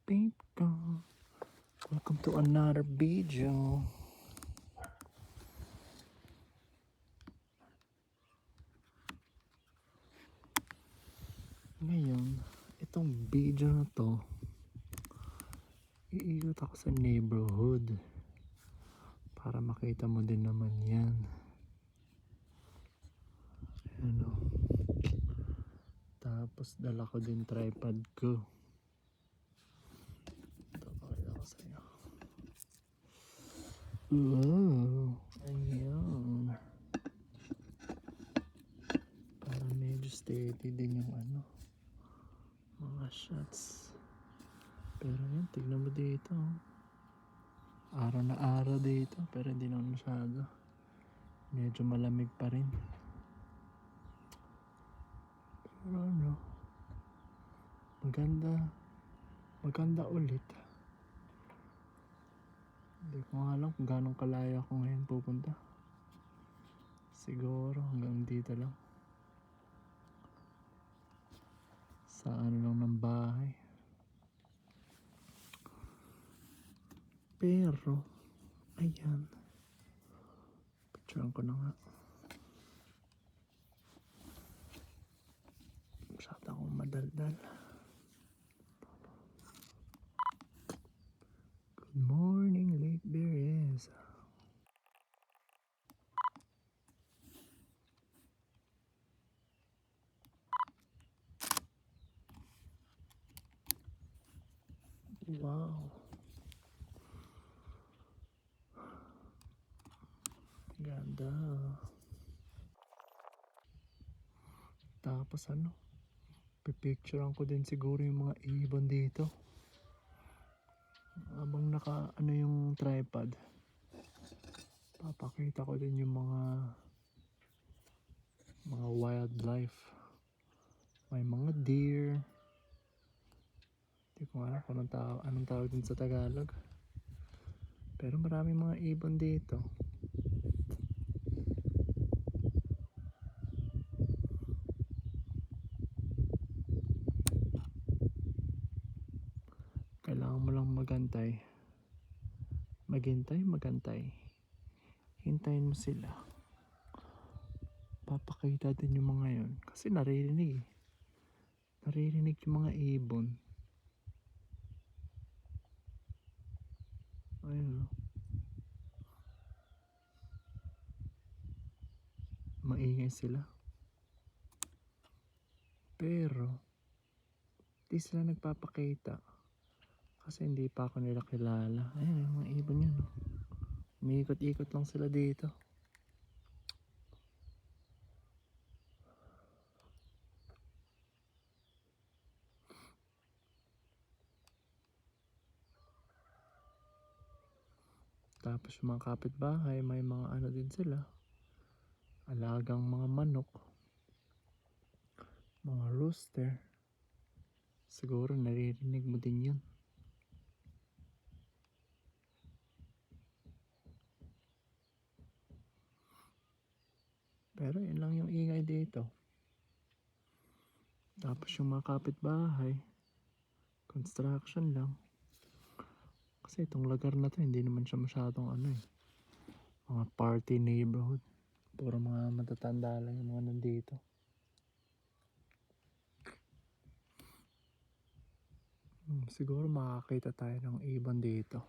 Paint ko. Welcome to another video. Ngayon, itong video na to, iikot ako sa neighborhood para makita mo din naman yan. Ano? Tapos dala ko din tripod ko. Ito, pakita ko sa inyo. Wow! Ayan. Para medyo steady din yung mga shots. Pero yan, tignan mo dito. Araw na araw dito, pero hindi naman masyado. Medyo malamig pa rin. Pero maganda ulit. Hindi ko nga alam kung gano'ng kalaya ako ngayon pupunta. Siguro hanggang dito lang. Sa lang ng bahay. Pero, ayan. Picturean ko na nga. Masyado akong madaldal. Good morning, Lake Berries. Wow. Ganda. Tapos pipicturean ko din siguro yung mga ibon dito. Habang yung tripod. Papakita ko din yung mga wildlife. May mga deer. Hindi ko alam kung anong tawag din sa Tagalog. Pero maraming mga ibon dito. Kailangan mo lang magantay. Hintayin mo sila. Papakita din yung mga yun. Kasi naririnig yung mga ibon. Ayun. Maingay sila. Pero di sila nagpapakita kasi hindi pa ako nila kilala. Ayun yung mga ibon yun. Umiikot-ikot lang sila dito. Tapos yung mga kapitbahay, may mga din sila. Alagang mga manok. Mga rooster. Siguro naririnig mo din yun. Pero yun lang yung ingay dito. Tapos yung mga kapitbahay, construction lang. Kasi itong lugar na to, hindi naman siya masyadong mga party neighborhood. Puro mga matatanda lang yung mga nandito. Siguro makakita tayo ng ibon dito.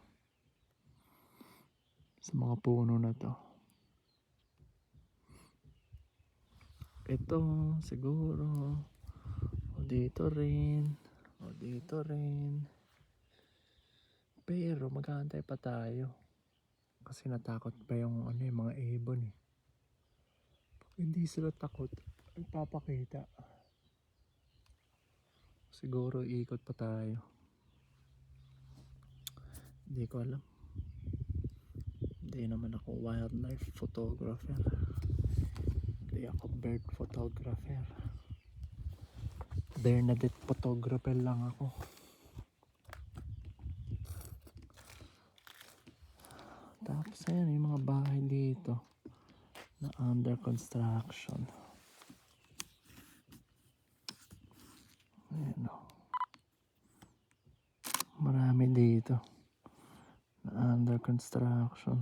Sa mga puno na to. Ito, siguro. O dito rin. Pero maghahantay pa tayo. Kasi natakot pa yung yung mga ibon eh. Pag hindi sila takot, nagpapakita. Siguro ikot pa tayo. Hindi ko alam. Hindi naman ako wildlife photographer. Hindi ako bird photographer. Bernadette photographer lang ako. Tapos ayan yung mga bahay dito na under construction. Ayan o. dito na under construction.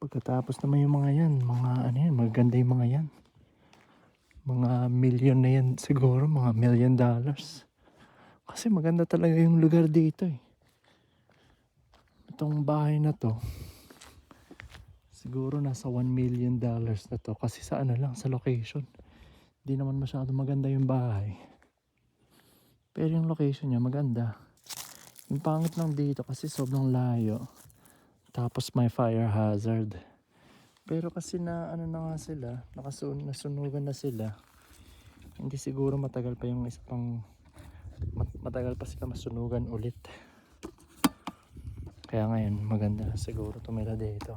Pagkatapos naman yung mga yan, mga ano yan, maganda yung mga yan. Mga million na yan siguro, mga $1 million. Kasi maganda talaga yung lugar dito eh. Itong bahay na to, siguro nasa $1 million na to. Kasi sa ano lang, sa location. Di naman masyado maganda yung bahay. Pero yung location niya maganda. Yung pangit lang dito kasi sobrang layo. Tapos may fire hazard. Pero kasi na ano na nga sila, nasunugan na sila. Hindi siguro matagal pa yung isa pang matagal pa sila masunugan ulit. Kaya ngayon maganda na siguro tumira dito.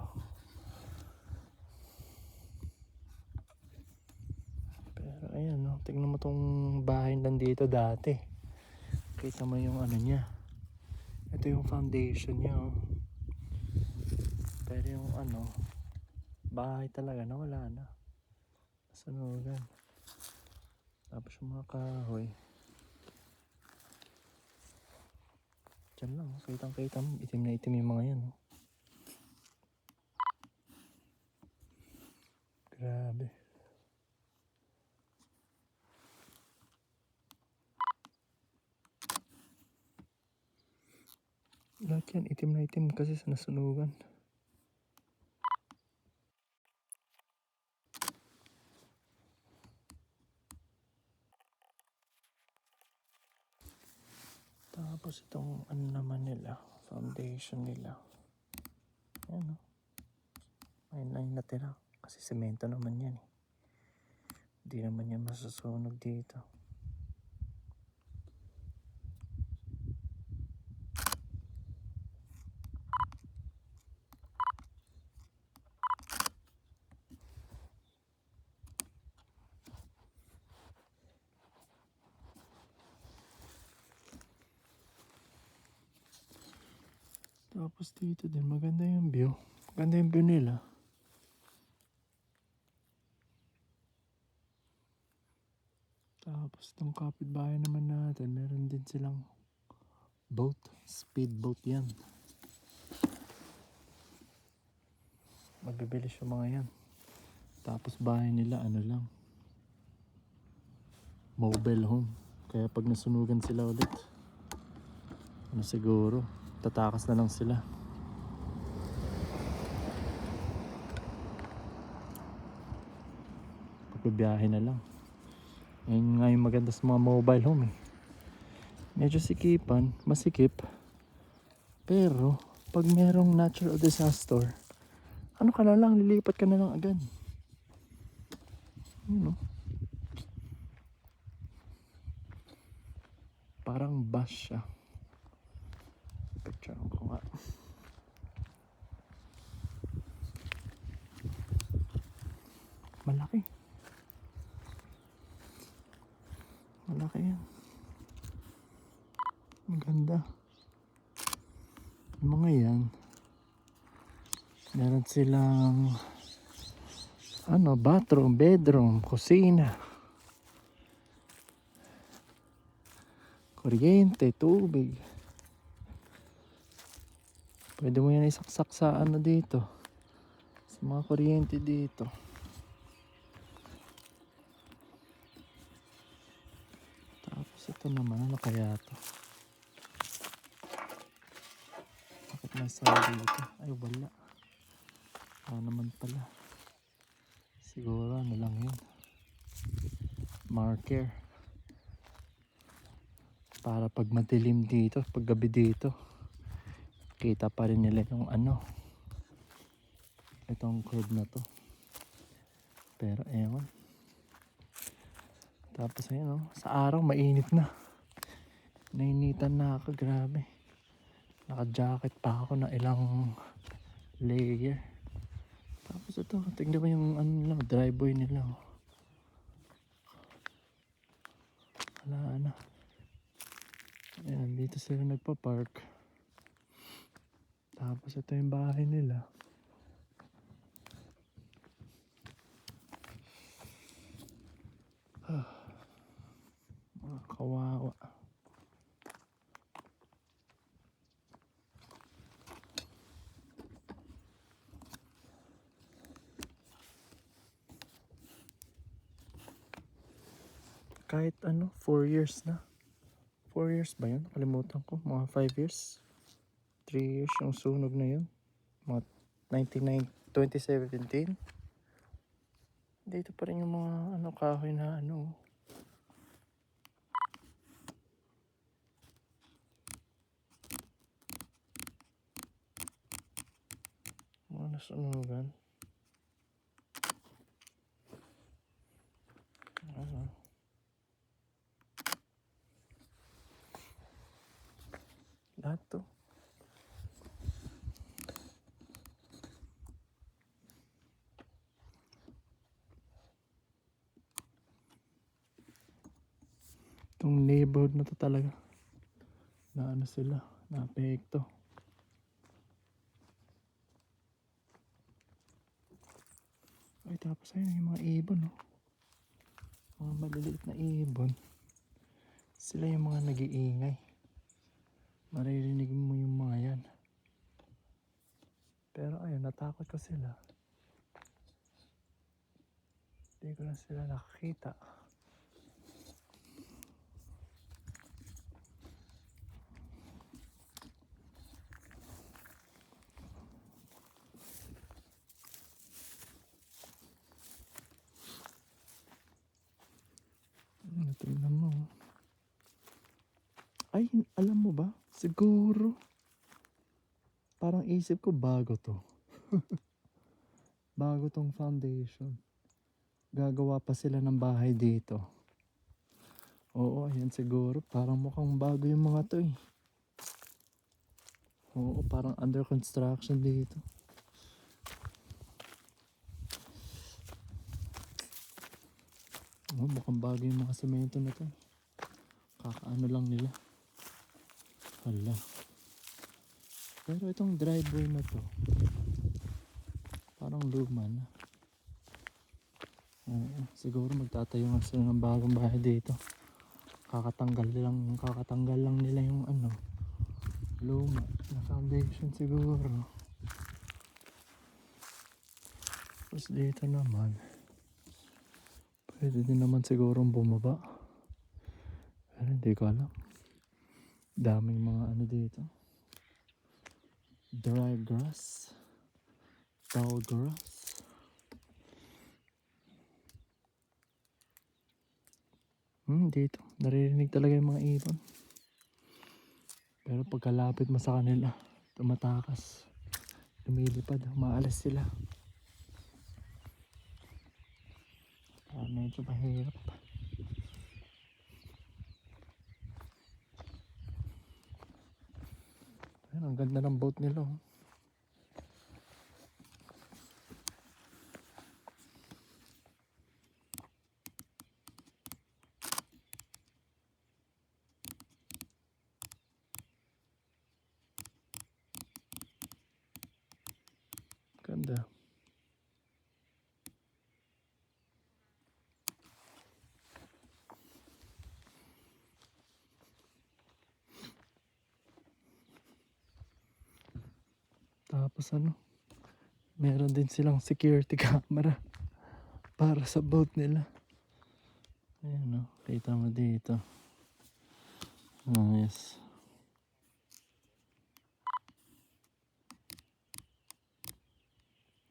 Pero ayan no, tingnan mo tong bahay nandito dati. Kita mo yung ano niya. Ito yung foundation niya oh. Pero yung ano, bahay talaga nawala na. Nasunugan. Tapos yung mga kahoy. Diyan lang, kitang-kita mo. Itim na itim yung mga yan. Oh. Grabe. Lahat yan, itim na itim kasi sa nasunugan. Tapos itong ano naman nila, foundation nila. Ayan o. Ayun lang yung natira. Kasi semento naman yan eh. Hindi naman yan masusunog dito. Tapos dito din, maganda yung view. Maganda yung view nila. Tapos itong kapitbahay naman natin, meron din silang boat. Speedboat yan. Mabibilis yung mga yan. Tapos bahay nila, ano lang. Mobile home. Kaya pag nasunugan sila ulit, ano siguro, tatakas na lang sila. Pagbibiyahe na lang. Ayun nga yung maganda sa mga mobile home eh. Medyo sikipan, masikip. Pero, pag merong natural disaster, ano ka na lang, lilipat ka na lang agad. Yun know? Parang bus siya. Picture ko nga. Malaki. Malaki yan. Maganda. Yung mga yan, meron silang ano, bathroom, bedroom, kusina, kuryente, tubig. Pwede mo yan isaksak sa ano dito, sa mga kuryente dito. Tapos ito naman, ano kaya to? Bakit nasa dito? Ay wala. Naman pala. Siguro ano lang yun. Marker. Para pag madilim dito, pag gabi dito, kita pa rin nila yung ano. Itong curve na to. Pero ewan. Tapos ayun oh, sa araw mainit na. Nainitan na ako, grabe. Naka-jacket pa ako na ilang layer. Tapos ito, tingnan mo yung ano nila, driveway nila. Wala na. Ayan, dito sila nagpa-park. Tapos ito yung bahay nila. Mga kawawa. Kahit ano, 4 years na. 4 years ba yun? Kalimutan ko. Mga 5 years. 3 years yung sunog na yun. Mga 2017. Dito pa rin yung mga ano, kahoy na ano. Mga nasunugan. Ano. Lahat to. Itong neighborhood na to talaga. Na ano sila. Na apekto. Ay tapos ayun yung mga ibon no. Mga maliliit na ibon. Sila yung mga nag-iingay. Maririnig mo yung mga yan. Pero ayun, natakot ko sila. Hindi ko na sila nakakita. Tingnan mo. Ay, alam mo ba? Siguro. Parang isip ko bago to. Bago tong foundation. Gagawa pa sila ng bahay dito. Oo, ayan siguro. Parang mukhang bago yung mga to eh. Oo, parang under construction dito. Oo, mukhang bago yung mga semento na to. Kakaano lang nila. Hala. Pero itong driveway na to, parang luma na. Oo, siguro magtatayo nga sila ng bagong bahay dito. Kakatanggal lang nila yung ano, luma na foundation siguro. Tapos dito naman, pwede din naman sigurong bumaba. Pero hindi ko alam. Daming mga ano dito. Dry grass. Tall grass. Dito. Naririnig talaga yung mga ibon. Pero pagkalapit mo sa kanila, tumatakas. Lumilipad. Umaalis sila. Medyo mahirap. Ayan, ang ganda ng boat nila. Oh. Ganda. Tapos ano, meron din silang security camera para sa boat nila. Ayan o, kita mo dito. Yes.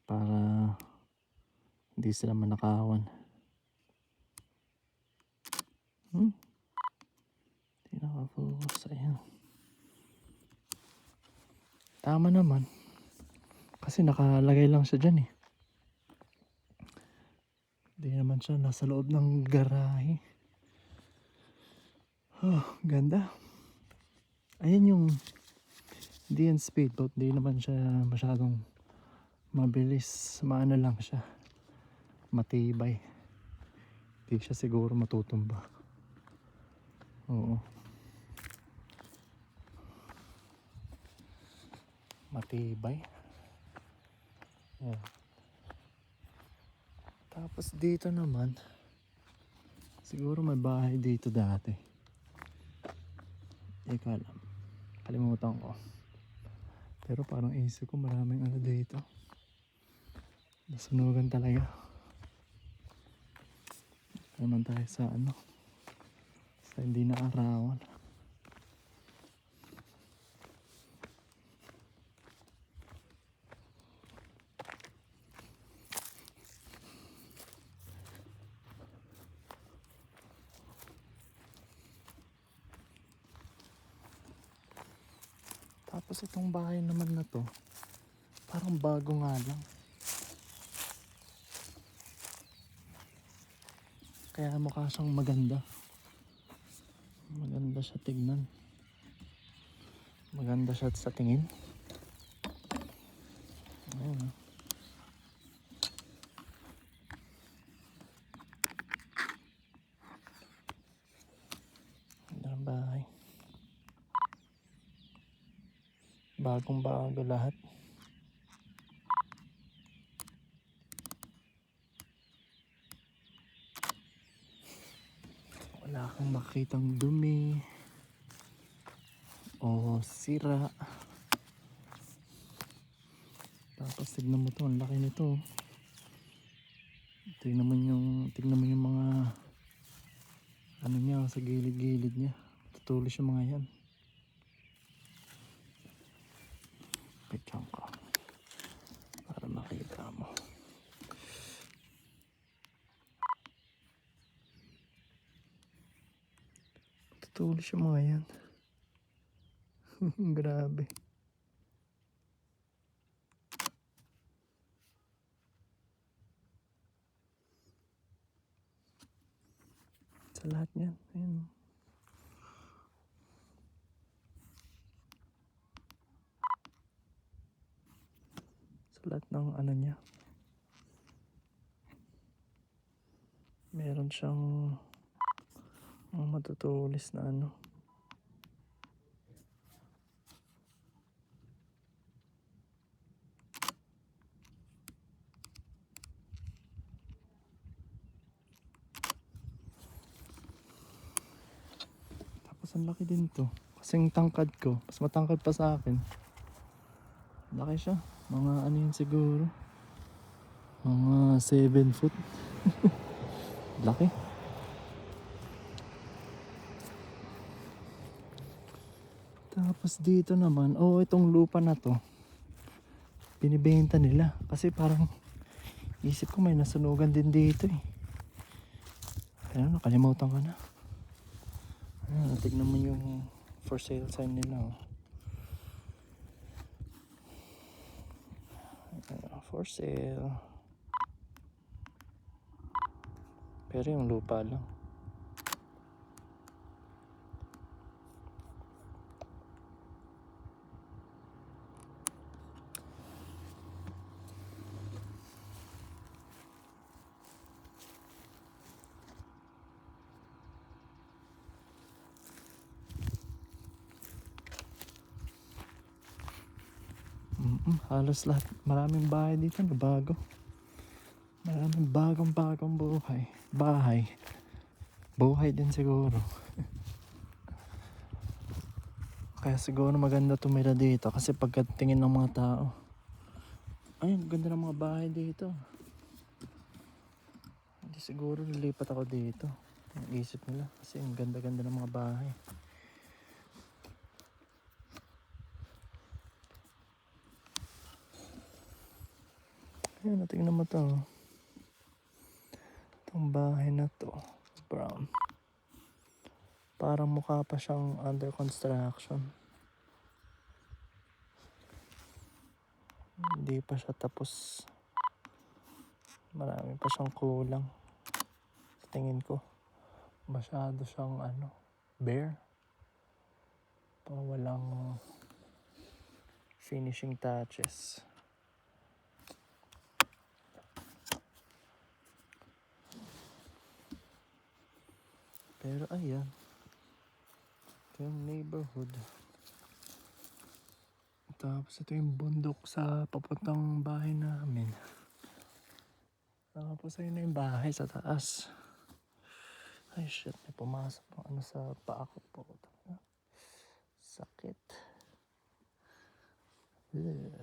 Para hindi sila manakawan. Hindi nakafocus. Ayan. Tama naman. Kasi nakalagay lang siya dyan eh. Hindi naman siya nasa loob ng garahe. Oh, ganda. Ayan yung hindi yan speedboat. Hindi naman siya masyadong mabilis. Maano lang siya. Matibay. Hindi siya siguro matutumba. Oo. Matibay. Ayan. Tapos dito naman Siguro may bahay dito dati. Hindi ko alam. Kalimutan ko. Pero parang isip ko maraming ano dito. Nasunugan talaga. Naman tayo sa ano. Sa hindi naarawan. Tapos itong bahay naman na to, parang bago nga lang. Kaya mukha siyang maganda. Maganda siya tignan. Maganda siya sa tingin. Ayun, oh. Ganda ng bahay. Bagong bago lahat. Wala kang makitang dumi o sira. Tapos tignan mo to, ang laki nito. Tignan mo yung mga ano niya sa gilid-gilid niya. Tutulis yung mga yan. Picture ko para makita mo. Tutulis yung mga yan. Grabe. Sa lahat yan. Ayun. Sa lahat ng ano niya. Meron siyang matutulis na ano. Tapos ang laki din to. Kasing tangkad ko. Mas matangkad pa sa akin. Laki siya. Mga ano yun siguro. Mga 7 foot. Laki. Tapos dito naman, itong lupa na to, binibenta nila. Kasi parang, isip ko may nasunugan din dito eh. Kaya nakalimutan ko na. Ayan, tignan mo yung for sale sign nila. Ayan, for sale. Pero yung lupa lang. Halos lahat. Maraming bahay dito na bago. Maraming bagong buhay. Bahay. Buhay din siguro. Kaya siguro maganda tumira dito kasi pagkatingin ng mga tao. Ayun, ganda ng mga bahay dito. Hindi siguro lilipat ako dito. Ang isip nila kasi ang ganda-ganda ng mga bahay. Ayun, tingnan mo to. Itong bahay na to, brown. Parang mukha pa siyang under construction. Hindi pa siya tapos. Marami pa siyang kulang. Sa tingin ko, masyado siyang bare. Walang finishing touches. Pero ayan, ito yung neighborhood. Tapos ito yung bundok sa papuntang bahay namin. Tapos ayun na yung bahay sa taas. Ay shit, may pumasok ng ano sa paa ko po. Sakit. Ugh.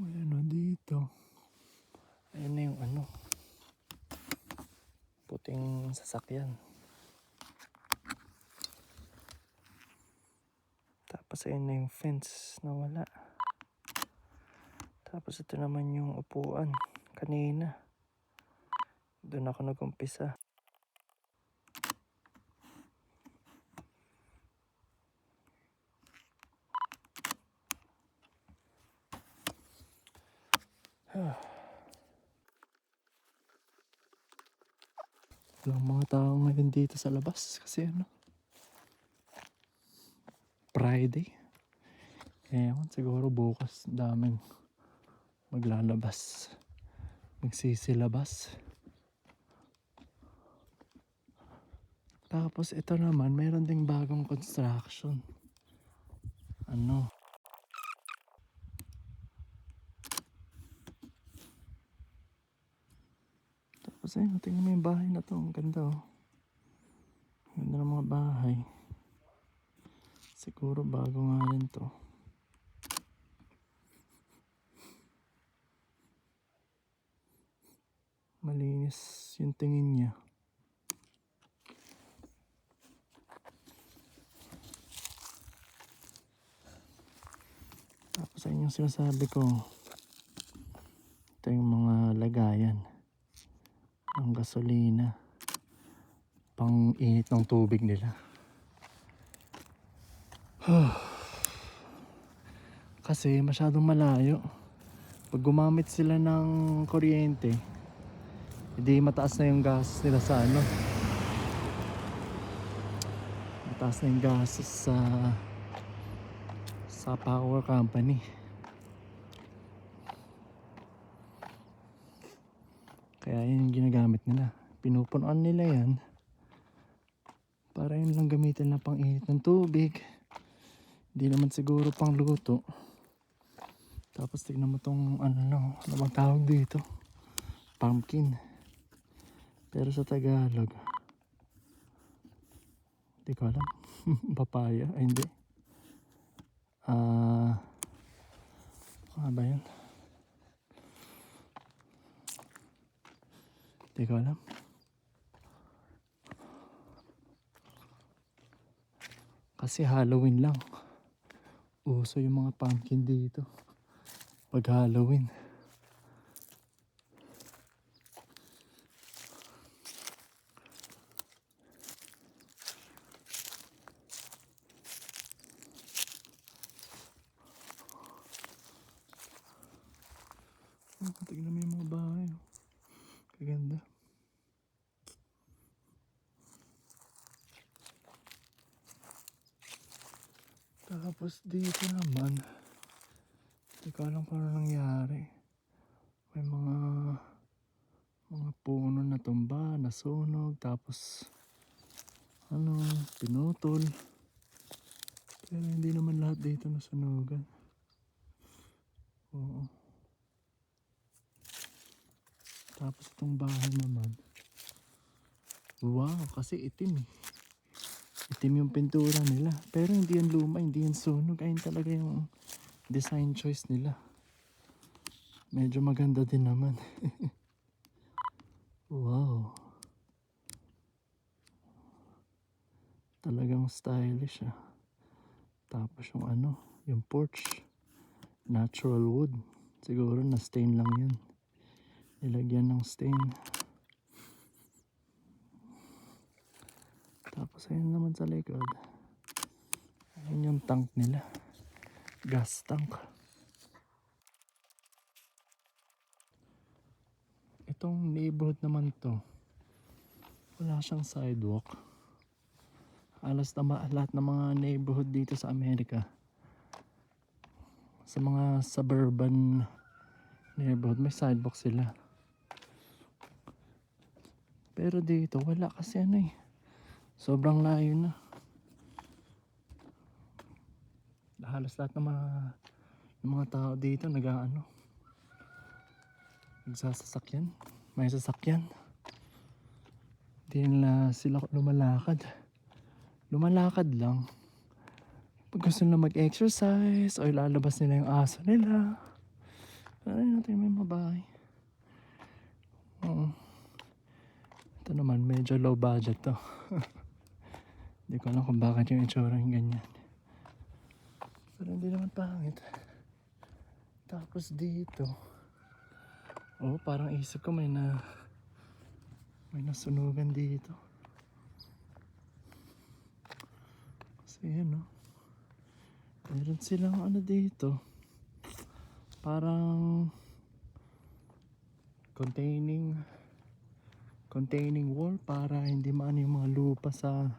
Ayan na dito. Ayan na yung ano. Puting sasakyan. Tapos ayun na yung fence na wala. Tapos ito naman yung upuan. Kanina. Doon ako nag-umpisa. Walang mga tao ngayon dito sa labas kasi ano, Friday. Ewan, siguro bukas daming maglalabas, magsisilabas. Tapos ito naman, mayroon ding bagong construction. Ano? Tapos ayun, tingnan mo yung bahay na to. Ang ganda oh. Ang ganda ng mga bahay. Siguro bago nga rin to. Malinis yung tingin niya. Tapos ayun yung sinasabi ko. Ito yung mga lagayan ng gasolina. Pang init ng tubig nila. Kasi masyadong malayo. Pag gumamit sila ng kuryente, hindi mataas na yung gas nila sa ano. Mataas na yung gas sa power company. Kaya yun yung ginagamit nila. Pinupunuan nila yan para yun lang gamitin na pang init ng tubig. Hindi naman siguro pang luto. Tapos tignan mo tong ano bang tawag dito? Pumpkin. Pero sa Tagalog, hindi ko alam. Papaya? Ay hindi. Ano ba yun? Hindi ko alam. Kasi Halloween lang. Uso yung mga pumpkin dito. Pag Halloween. Tignan mo yung mga bahay. Kaganda. Tapos dito naman, hindi ko alam kung ano nangyari. May mga puno na tumba, nasunog, tapos ano, pinutol. Pero hindi naman lahat dito nasunugan. Oo. Tapos itong bahay naman. Wow, kasi itim eh. Itim yung pintura nila. Pero hindi yan luma, hindi yan sunog. Ayun talaga yung design choice nila. Medyo maganda din naman. Wow. Talagang stylish ah. Tapos yung ano, yung porch. Natural wood. Siguro na stain lang yan. Nilagyan ng stain. Tapos ayun naman sa likod. Ayun yung tank nila. Gas tank. Itong neighborhood naman to, wala siyang sidewalk. Halos na lahat ng mga neighborhood dito sa Amerika, sa mga suburban neighborhood, may sidewalk sila. Pero dito wala kasi ano eh. Sobrang layo na. Halos lahat ng mga Yung mga tao dito nag-ano, nagsasasakyan. May sasakyan. Di nila sila lumalakad. Lumalakad lang. Pag gusto nila mag-exercise o ilalabas nila yung aso nila. Ay, natin may mabahay. Oo. Ito naman, medyo low budget to. Hindi ko alam kung bakit yung itsura yung ganyan. Pero hindi naman pangit. Tapos dito, oh, parang isip ko may nasunugan dito. Kasi yun, no? Meron silang ano dito. Parang containing wall para hindi maano yung mga lupa sa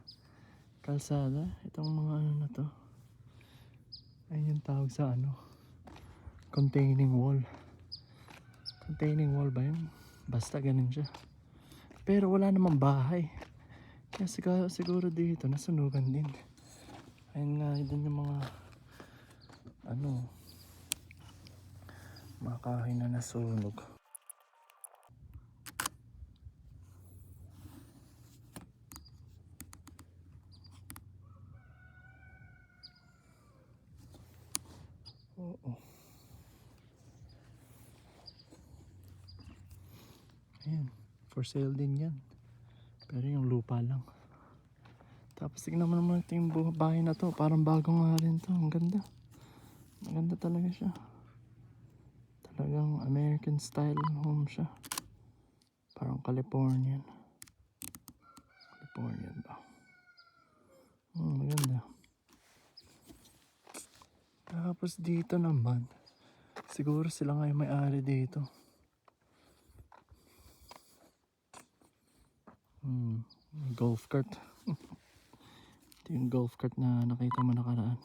kalsada. Itong mga ano na to. Ayun yung tawag sa ano. Containing wall. Containing wall ba yun? Basta ganun siya. Pero wala namang bahay. Kaya siguro dito nasunugan din. Ayun nga din yung mga ano, mga kahoy na nasunog. Oo. Ayan, for sale din yan. Pero yung lupa lang. Tapos tignan mo naman ito yung bahay na to. Parang bago nga rin to. Ang ganda. Maganda talaga siya. Talagang American style home siya. Parang Californian. Californian ba? Maganda. Tapos dito naman, siguro sila nga yung may-ari dito. Golf cart. Ito yung golf cart na nakita mo nakaraan.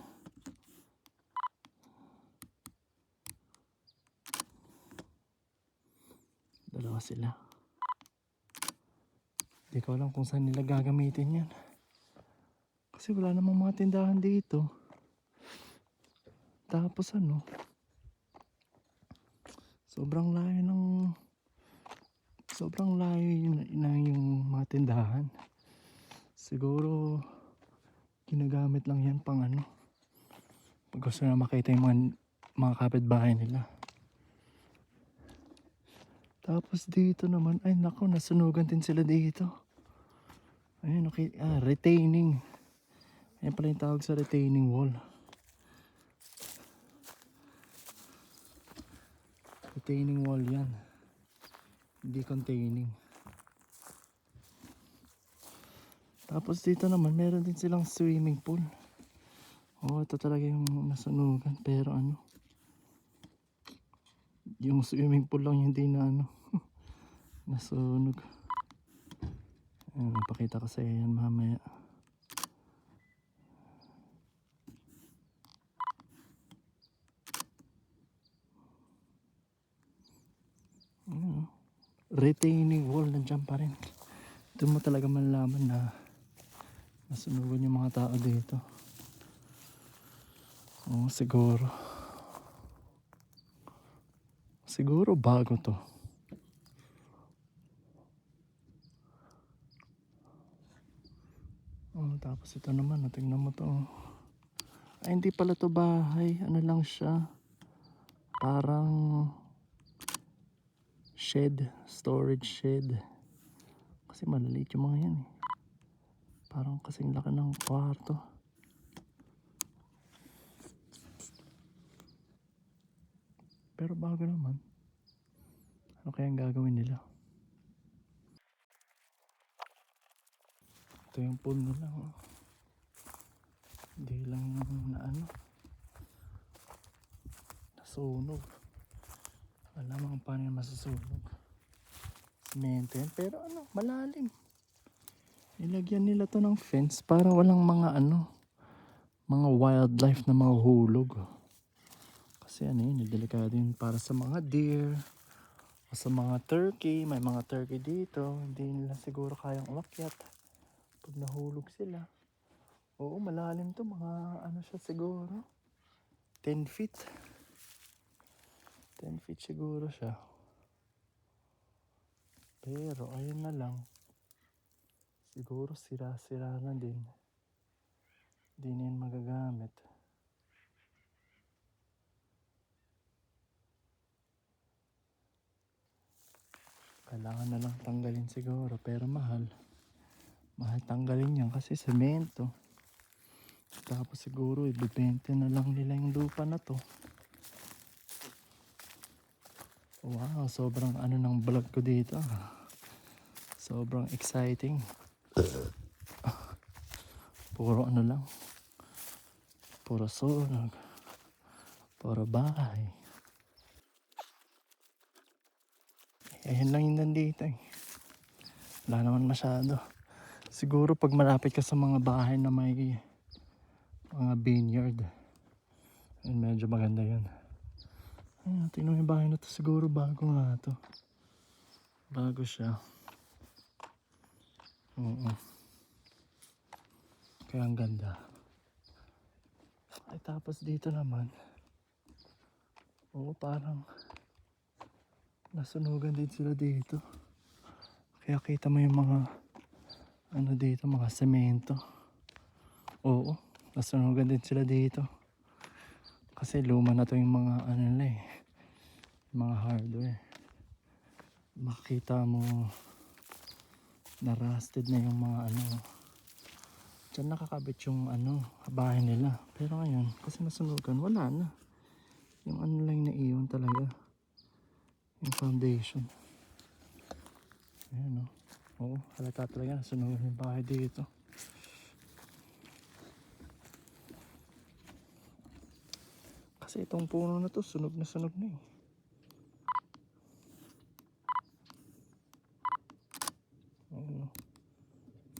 Dalawa sila. Hindi ko alam kung saan nila gagamitin yan. Kasi wala namang mga tindahan dito. Tapos ano, sobrang layo na yung mga tindahan. Siguro ginagamit lang yan pang ano, pag gusto na makita yung mga kapitbahay nila. Tapos dito naman, ay nako, nasunugan din sila dito. Ayun, okay, retaining. Ayan pala yung tawag sa retaining wall. Retaining wall yan. Hindi containing. Tapos dito naman, meron din silang swimming pool. Oh, ito talaga yung nasunugan. Pero ano, yung swimming pool lang yung hindi na ano, nasunog. Ayan, mapakita ko sa iyo yan mamaya. Retaining wall nandiyan pa rin. Doon mo talaga malalaman na nasunugan yung mga tao dito. Oh, siguro bago to. Oh, tapos ito naman, tingnan mo to. Ay, hindi pala to bahay. Ano lang siya, parang shed, storage shed. Kasi maliliit yung mga yan eh. Parang kasing laki ng kwarto. Pero bago naman. Ano kayang gagawin nila? Ito yung pool nila. Oh. Hindi lang na ano, nasunog. Alam mo kung paano yung masusunog. Semento yan. Pero ano, malalim. Nilagyan nila to ng fence para walang mga ano, mga wildlife na mahuhulog. Kasi ano yun, delikado yun para sa mga deer o sa mga turkey. May mga turkey dito, hindi nila siguro kayang umakyat pag nahulog sila. Oo, malalim to, mga ano siya siguro 10 feet. 10 feet siguro siya. Pero ayun na lang. Siguro sira-sira na din. Di na yun magagamit. Kailangan na lang tanggalin siguro, pero mahal. Mahal tanggalin yan kasi semento. Tapos siguro ibibente na lang nila yung lupa na to. Wow, sobrang ano ng vlog ko dito. Sobrang exciting. Puro ano lang. Puro sunog. Puro bahay. Ayan lang yung nandito eh. Wala naman masyado. Siguro pag malapit ka sa mga bahay na may mga vineyard, yun, medyo maganda yun. Ayun, tingnan mo yung bahay na to. Siguro bago nga to. Bago siya. Oo. Kaya ang ganda. Ay tapos dito naman. Oo, parang nasunugan din sila dito. Kaya kita mo yung mga ano dito, mga semento. Oo, nasunugan din sila dito. Kasi luma na to yung mga ano nila eh. Mga hardware. Makita mo na rusted na yung mga ano. Diyan nakakabit yung ano, bahay nila. Pero ngayon, kasi nasunugan, wala na. Yung ano lang naiwan talaga. Yung foundation. Ayan o. Oo, halata talaga. Nasunugan yung bahay dito. Kasi itong puno na to, sunog na eh. Ayan o.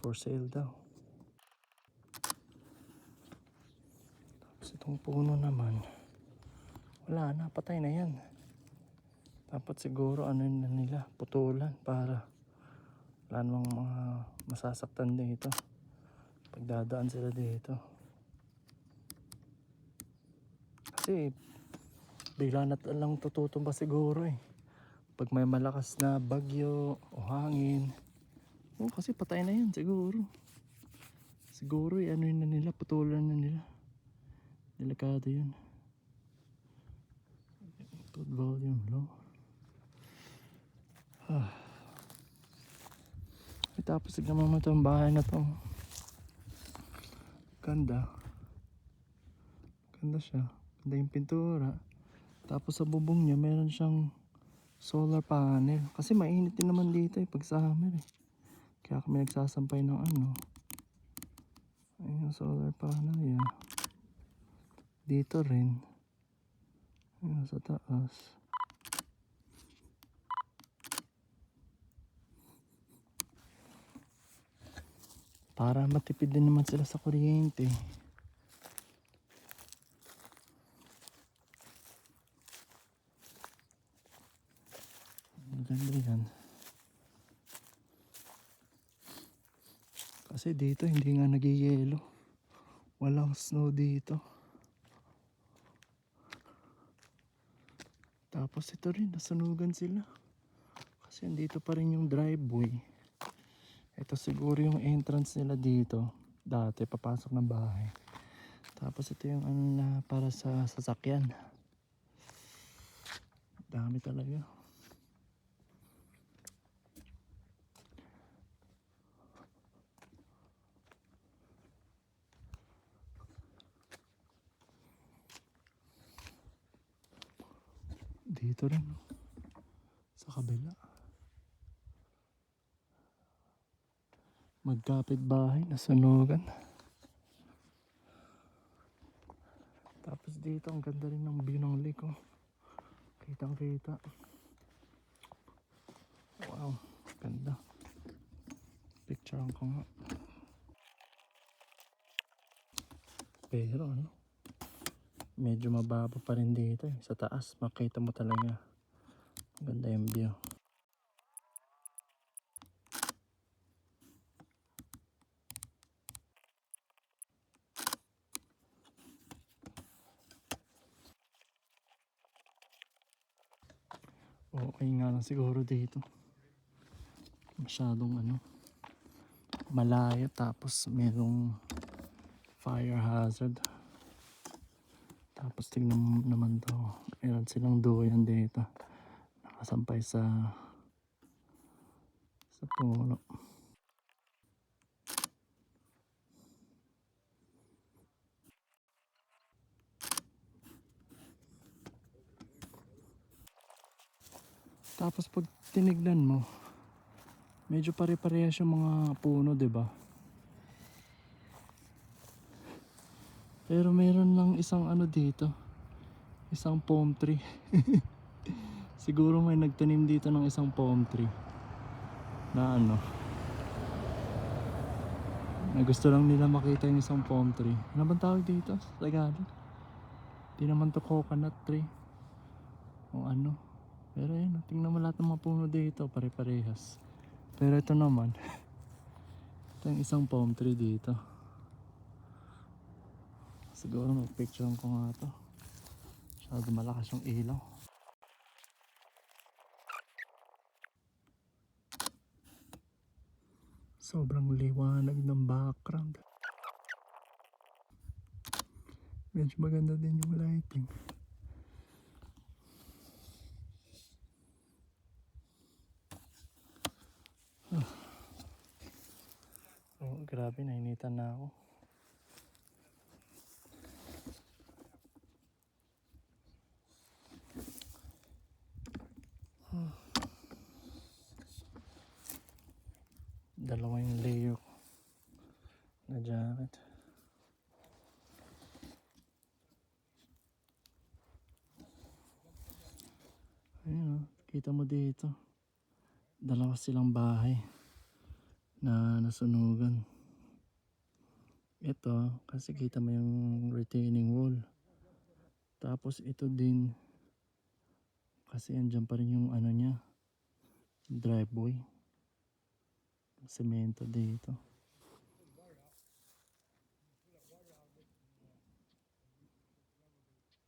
For sale daw. Tapos itong puno naman, wala na, patay na yan. Dapat siguro ano na nila, putulan para wala namang mga masasaktan dito. Pagdadaan sila dito. Kasi bigla na lang tututumba siguro eh. Pag may malakas na bagyo o hangin. Oh, kasi patay na yan siguro. Siguro eh, ano yun na nila, putulan na nila. Delikado yun. Put volume low. Tapos tignan mo itong bahay na to. Ganda. Ganda siya. Ganda yung pintura. Tapos sa bubong niya meron siyang solar panel. Kasi mainit din naman dito eh pag summer eh. Kaya kami nagsasampay ng ano. Ayun yung solar panel yan. Dito rin. Ayun sa taas. Para matipid din naman sila sa kuryente. Maganda yan. Kasi dito hindi nga nagyayelo. Walang snow dito. Tapos ito rin, nasunugan sila. Kasi andito pa rin yung driveway. Ito siguro yung entrance nila dito. Dati, papasok ng bahay. Tapos ito yung ano na para sa sasakyan. Dami talaga. Dito rin. Sa kabila. Magkapit bahay, nasunugan. Tapos dito, ang ganda rin ng view ng lake. Oh. Kitang kita. Wow, ganda. Picturean ko nga. Pero ano, medyo mababa pa rin dito eh. Sa taas, makita mo talaga. Ganda yung view. Okay nga lang siguro dito. Masyadong ano, malayo tapos merong fire hazard. Tapos tingnan mo naman to, meron silang duyan dito. Nakasampay sa puno. Tapos pag tinignan mo, medyo pare-parehas yung mga puno, 'di ba? Pero meron lang isang ano dito, isang palm tree. Siguro may nagtanim dito ng isang palm tree na ano, na gusto lang nila makita yung isang palm tree. Ano bang tawag dito sa Tagalog? Di naman to coconut tree o ano. Pero yun, tingnan mo lahat ng mga puno dito, pare-parehas. Pero ito naman, ito yung isang palm tree dito. Siguro mag-picture ko nga to. Masyado malakas yung ilaw. Sobrang liwanag ng background. Medyo maganda din yung lighting. Oh, grabe, nainitan na ako. Dalawa yung layer ko na jacket. Ayun, kita mo dito. Dalawa silang bahay na nasunugan. Ito, kasi kita mo yung retaining wall. Tapos ito din, kasi andyan pa rin yung ano niya, driveway. Semento dito.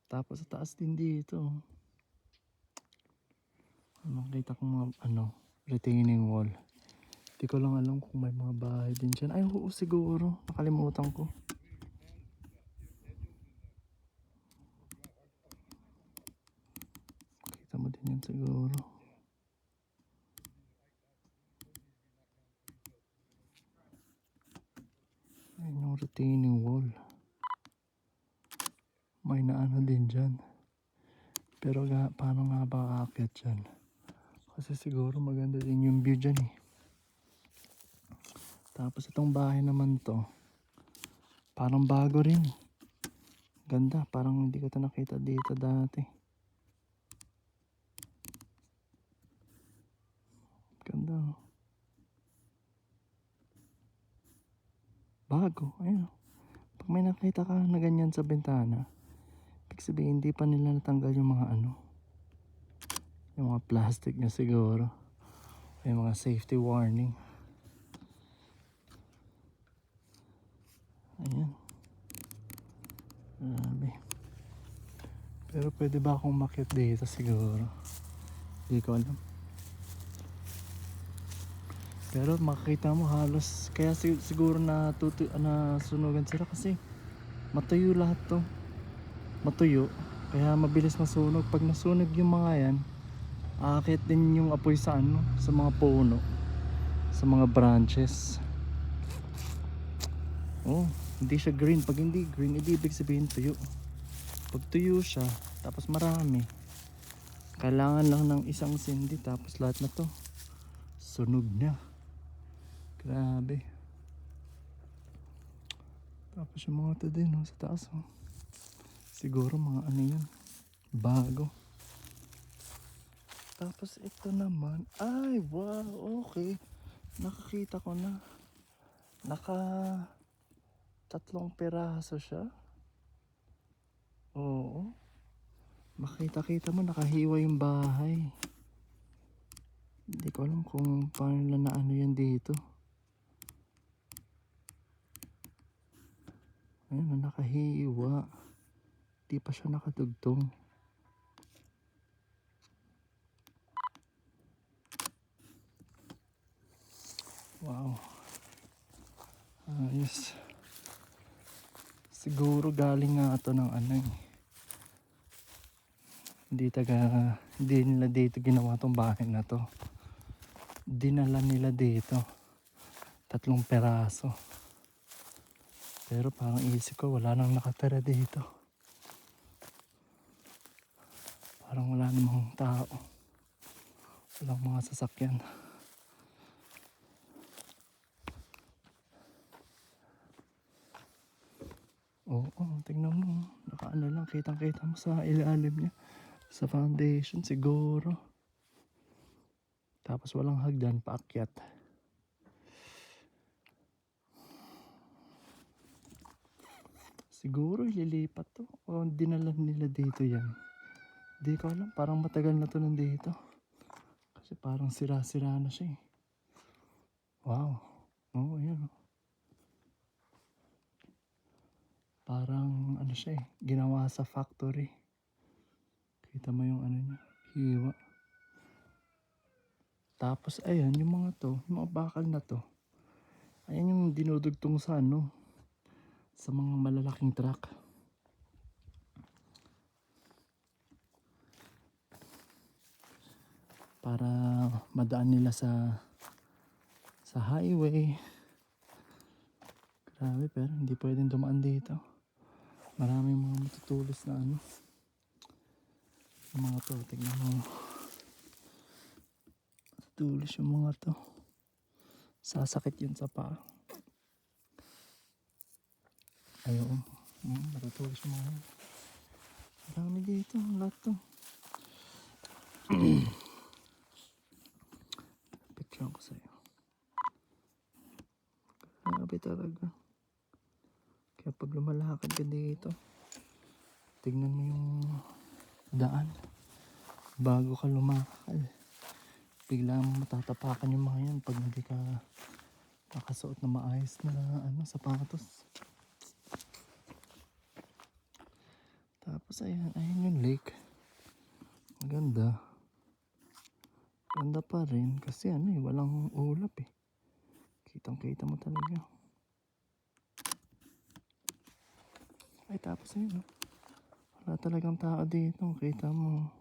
Tapos sa taas din dito. Makita ko mga ano, retaining wall. Di ko lang alam kung may mga bahay din dyan. Ay, oo siguro. Nakalimutan ko. Kita mo din yan siguro. Ayun yung retaining wall. May naano din dyan. Pero paano nga ba aakyat dyan? Kasi siguro maganda din yung view dyan eh. Tapos itong bahay naman to, parang bago rin. Ganda, parang hindi ko ito nakita dito dati. Ganda oh. Bago, ayun. Pag may nakita ka na ganyan sa bintana, ibig sabihin hindi pa nila natanggal yung mga ano, yung mga plastic na siguro. Yung mga safety warning. Ayan. Grabe. Pero pwede ba akong umakyat dito siguro? Hindi ko alam. Pero makikita mo halos, kaya siguro na sunugan sila kasi matuyo lahat to. Matuyo. Kaya mabilis masunog. Pag nasunog yung mga yan, aakit din yung apoy sa ano, sa mga puno, sa mga branches. Oh, hindi siya green. Pag hindi green, edi ibig sabihin tuyo. Pag tuyo siya, tapos marami, kailangan lang ng isang sindi, tapos lahat na to sunog na. Grabe. Tapos yung mga to din oh, sa taas oh. Siguro mga ano yan, bago. Tapos ito naman, ay wow, okay. Nakakita ko na. Naka 3 piraso siya. Oo. Makita-kita mo nakahiwa yung bahay. Hindi ko alam kung paano nila na ano yan dito. Ayun, nakahiwa. Di pa siya nakatugtong. furnace. Siguro galing nga ito ng ano eh. Hindi nila dito ginawa tong bahay na to. Dinala nila dito. 3 peraso. Pero parang isip ko wala nang nakatira dito. Parang wala namang tao. Walang mga sasakyan. Oo, tingnan mo. Nakaano lang, kitang-kita mo sa ilalim niya. Sa foundation siguro. Tapos walang hagdan, paakyat. Siguro ililipat to. O dinala nila dito yan. Di ko alam, parang matagal na to nandito. Kasi parang sira-sira na siya eh. Wow. Oo, yan. Parang ano siya eh, ginawa sa factory. Kita mo yung ano niya, hiwa. Tapos ayan, yung mga to, yung mga bakal na to. Ayan yung dinudugtong sa ano, sa mga malalaking truck. Para madaan nila sa highway. Grabe, pero hindi pwedeng dumaan dito. Maraming mga matutulis na ano. Yung mga to, tingnan mo. Matutulis yung mga to. Sasakit yun sa paa. Ayun. Matutulis yung mga. Marami dito, lahat to. Picture ko sa'yo. Grabe talaga. Kaya pag lumalakad ka dito, tignan mo yung daan. Bago ka lumakad, bigla mo matatapakan yung mga yan pag hindi ka nakasuot na maayos na ano, sapatos. Tapos ayan yung lake. Maganda. Ganda pa rin kasi ano eh, walang ulap eh. Kitang-kita mo talaga. Ay tapos ayun, no? Wala talagang tao dito. Kita mo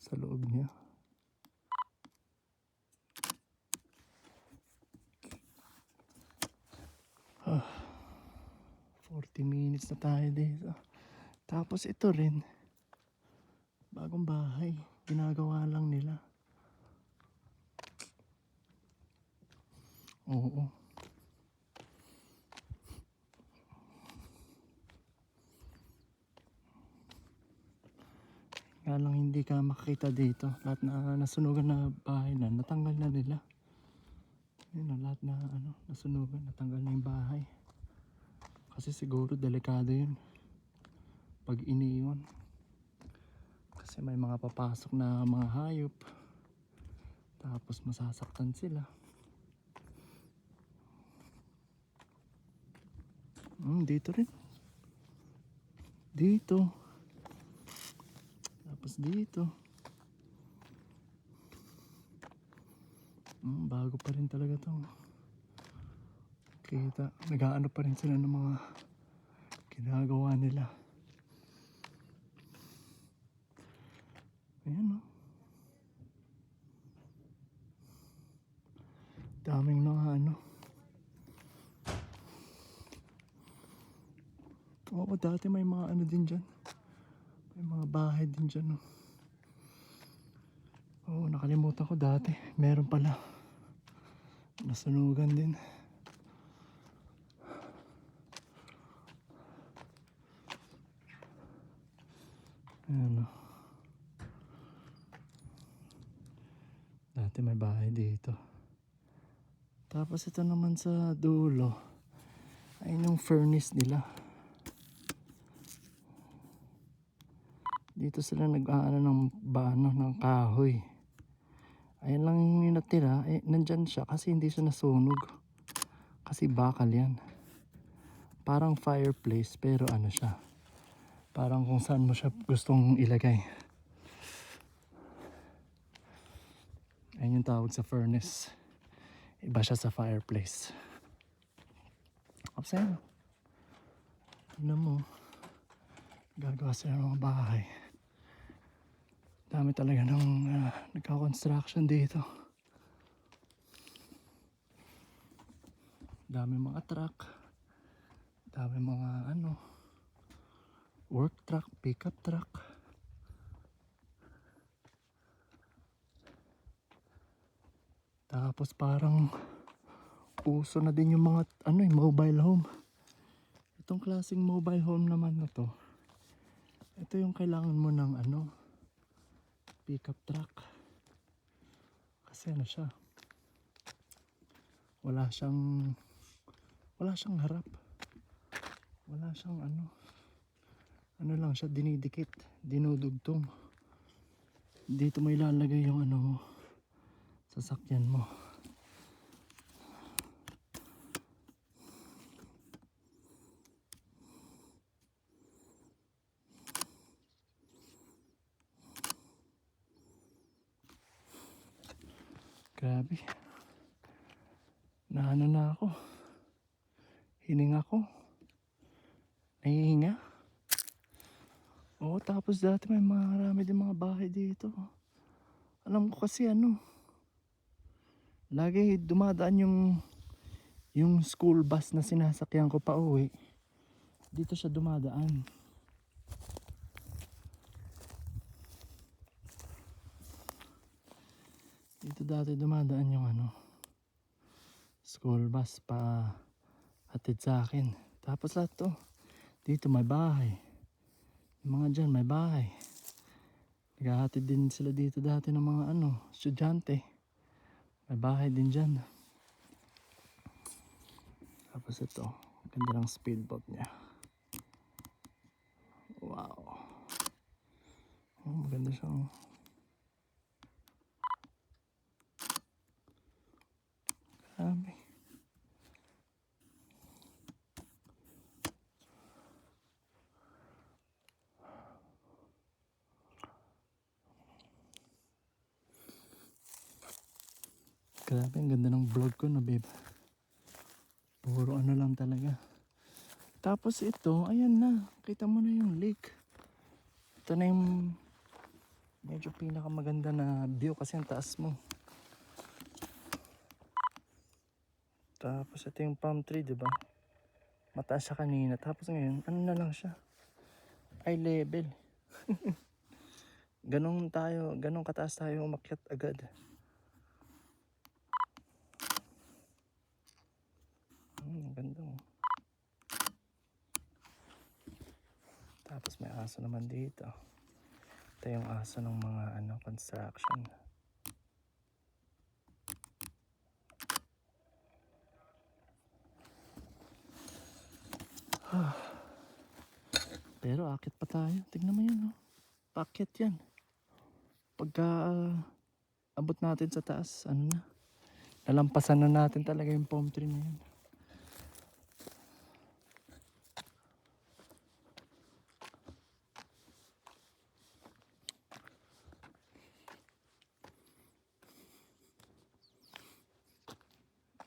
sa loob niya. Ah, 40 minutes na tayo dito. Tapos ito rin, bagong bahay. Ginagawa lang nila. Oo. Nga lang hindi ka makakita dito. Lahat na nasunugan na bahay na, natanggal na nila. Yun na, lahat na ano, nasunugan, natanggal na yung bahay. Kasi siguro delikado yun pag iniwan. Kasi may mga papasok na mga hayop. Tapos masasaktan sila. Dito rin. Dito. Tapos dito. Bago pa rin talaga to. Kita, nag-aano pa rin sila ng mga ginagawa nila. Ayan o. Daming mga ano. Oo, dati may mga ano din dyan. May mga bahay din dyan. Oo, nakalimutan ko dati. Meron pala. Nasunugan din. Ayan o. Dati may bahay dito. Tapos ito naman sa dulo. Ayun yung furnace nila. Dito sila nag-aano ng bano ng kahoy. Ayan lang yung natira. Nandyan siya kasi hindi siya nasunog. Kasi bakal yan. Parang fireplace pero ano siya. Parang kung saan mo siya gustong ilagay. Ayan yung tawag sa furnace. Iba siya sa fireplace. Tapos ayun, tignan mo, gagawa sila ng mga bahay. Dami talaga ng nagka-construction dito. Dami mga truck, dami mga work truck, pickup truck. Tapos parang uso na din yung mga mobile home. Itong klaseng mobile home naman na to, ito yung kailangan mo ng pickup truck. Kasi siya, wala siyang harap. Wala siyang lang siya, dinidikit, dinudugtong. Dito mo ilalagay yung mo, sasakyan mo. Grabe. Na ako. Hininga ko. Nahihinga. Oo, tapos dati may marami din mga bahay dito. Alam ko kasi lagi dumadaan yung school bus na sinasakyan ko pa uwi. Dito siya dumadaan. Dito dati dumadaan yung school bus pa hatid sa akin. Tapos lahat to, dito may bahay. Yung mga dyan may bahay. Naghahatid din sila dito dati ng mga estudyante. May bahay din dyan. Tapos ito, ganda ng speedboat niya. Wow. Oh, maganda siya. Grabe. Grabe, ang ganda ng vlog ko na babe. Puro lang talaga. Tapos ito, ayan na. Kita mo na yung lake. Ito na yung medyo pinakamaganda na view kasi ang taas mo. Tapos ito yung palm tree, diba? Mataas siya kanina. Tapos ngayon, na lang siya. Eye level. Ganong kataas tayo umakyat agad. Ganda. Tapos may aso naman dito. Ito yung aso ng mga construction. Pero akit pa tayo. Tignan mo yan, Paakyat yan. Pagka abot natin sa taas, nalampasan na natin talaga yung palm tree na yan.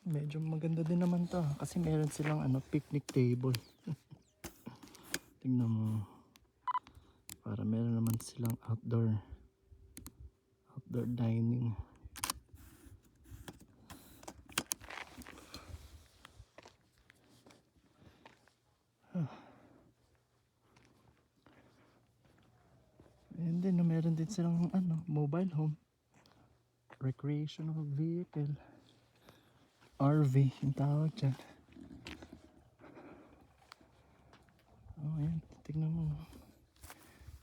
Medyo maganda din naman to kasi meron silang picnic table. Tingnan mo. Para meron naman silang outdoor dining. And then meron din silang mobile home, recreational vehicle, RV yung tawag dyan. Oh, ayan, tignan mo.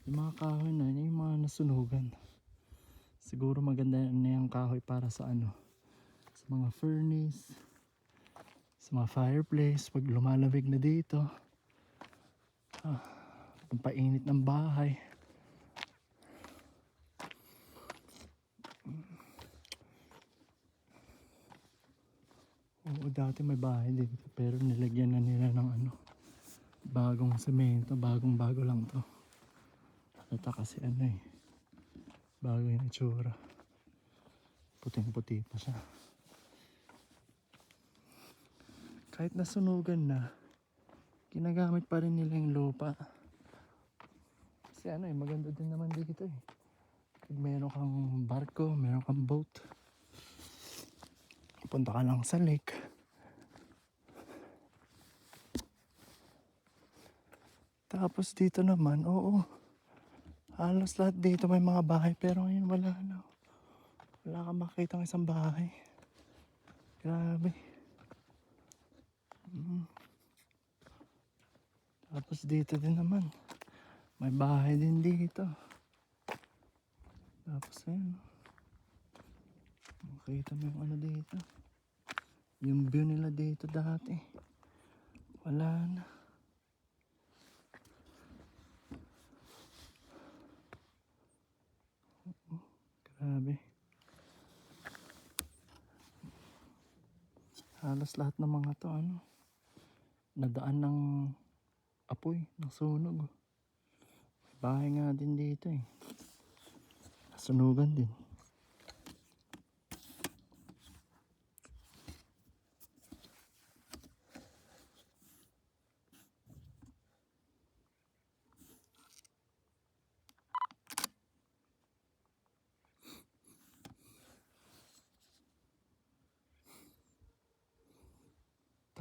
Yung mga kahoy na, yung mga nasunugan. Siguro maganda na yung kahoy para sa sa mga furnace, sa mga fireplace, pag lumalamig na dito. Pampainit ng bahay. Oo, dati may bahay dito pero nilagyan na nila ng bagong semento, bago lang to. Ito kasi bago yung itsura. Puting puti pa siya. kahit nasunugan na, ginagamit pa rin nila yung lupa. Kasi ano eh, maganda din naman dito eh. Pag meron kang barko, meron kang boat, punta ka lang sa lake. Tapos dito naman, oo, halos lahat dito may mga bahay, pero ngayon wala na. Wala kang makita ng isang bahay. Grabe. Tapos dito din naman, may bahay din dito. Tapos ayun, makita mo yung ano dito. Yung view nila dito dati, wala na. Grabe. Halos lahat ng mga to ano, nadaan ng apoy, ng sunog. May bahay nga din dito eh. Nasunugan din.